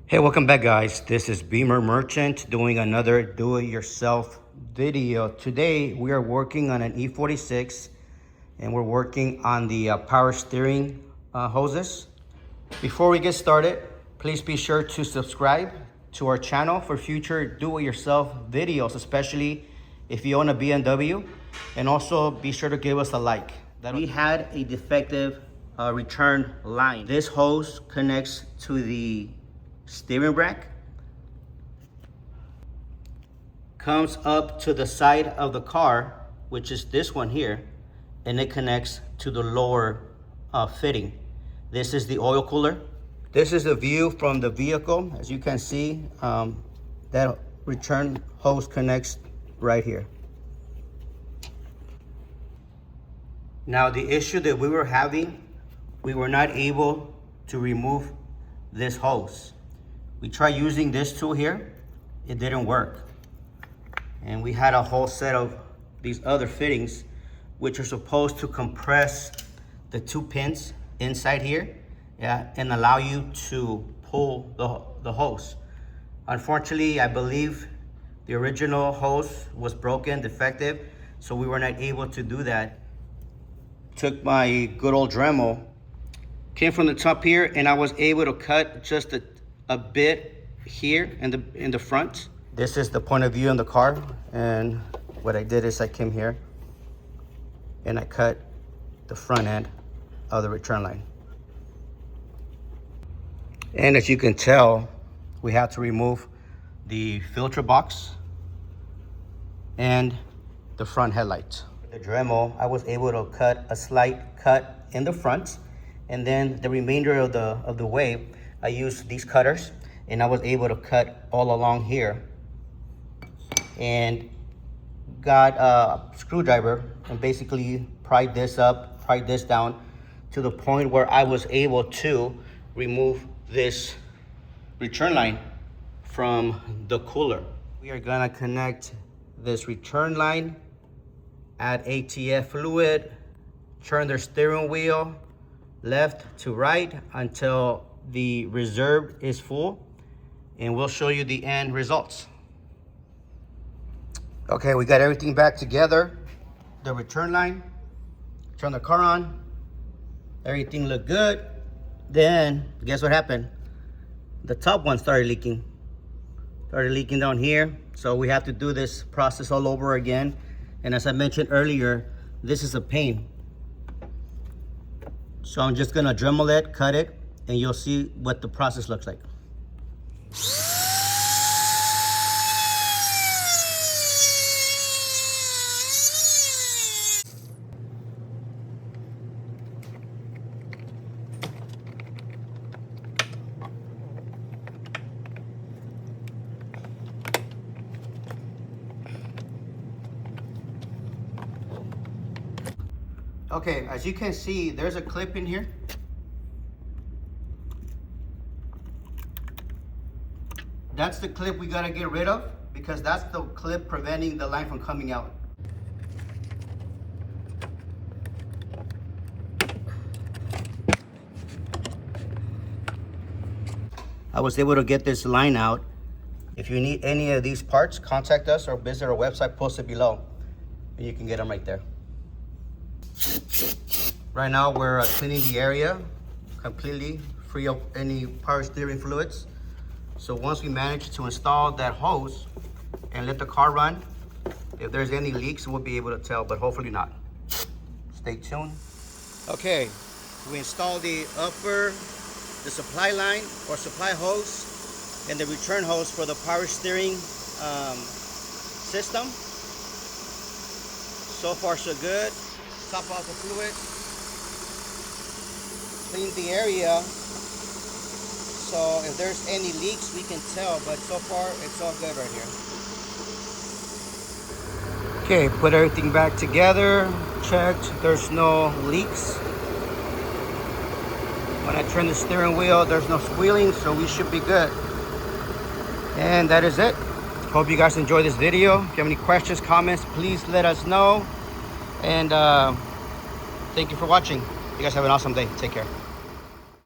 Hey, welcome back, guys. This is Beamer Merchant doing another do-it-yourself video. Today we are working on an E46 and we're working on the power steering hoses. Before we get started, please be sure to subscribe to our channel for future do-it-yourself videos, especially if you own a BMW, and also be sure to give us a like. We had a defective return line. This hose connects to the steering rack, comes up to the side of the car, which is this one here, and it connects to the lower fitting. This is the oil cooler. This is the view from the vehicle. As you can see, that return hose connects right here. Now, the issue that we were having, we were not able to remove this hose. We tried using this tool here, it didn't work. And we had a whole set of these other fittings, which are supposed to compress the two pins inside here, and allow you to pull the hose. Unfortunately, I believe the original hose was broken, defective, so we were not able to do that. Took my good old Dremel, came from the top here, and I was able to cut just a bit here in the front. This is the point of view in the car, and what I did is I came here and I cut the front end of the return line. And as you can tell, we had to remove the filter box and the front headlight. With the Dremel, I was able to cut a slight cut in the front, and then the remainder of the way, I used these cutters, and I was able to cut all along here, and got a screwdriver and basically pried this up, pried this down to the point where I was able to remove this return line from the cooler. We are gonna connect this return line, add ATF fluid, turn the steering wheel left to right until the reserve is full, and we'll show you the end results. Okay, we got everything back together. The return line, turn the car on, everything looked good. Then, guess what happened? The top one started leaking down here. So we have to do this process all over again. And as I mentioned earlier, this is a pain. So I'm just gonna Dremel it, cut it, and you'll see what the process looks like. Okay, as you can see, there's a clip in here. That's the clip we gotta get rid of, because that's the clip preventing the line from coming out. I was able to get this line out. If you need any of these parts, contact us or visit our website posted below, and you can get them right there. Right now we're cleaning the area completely, free of any power steering fluids. So once we manage to install that hose and let the car run, if there's any leaks, we'll be able to tell, but hopefully not. Stay tuned. Okay, we installed the supply line or supply hose and the return hose for the power steering system. So far so good. Top off the fluid. Clean the area, so if there's any leaks we can tell, but so far it's all good right here. Okay, put everything back together, checked, there's no leaks. When I turn the steering wheel, there's no squealing, so we should be good. And that is it. Hope you guys enjoyed this video. If you have any questions, comments, please let us know. And thank you for watching. You guys have an awesome day. Take care.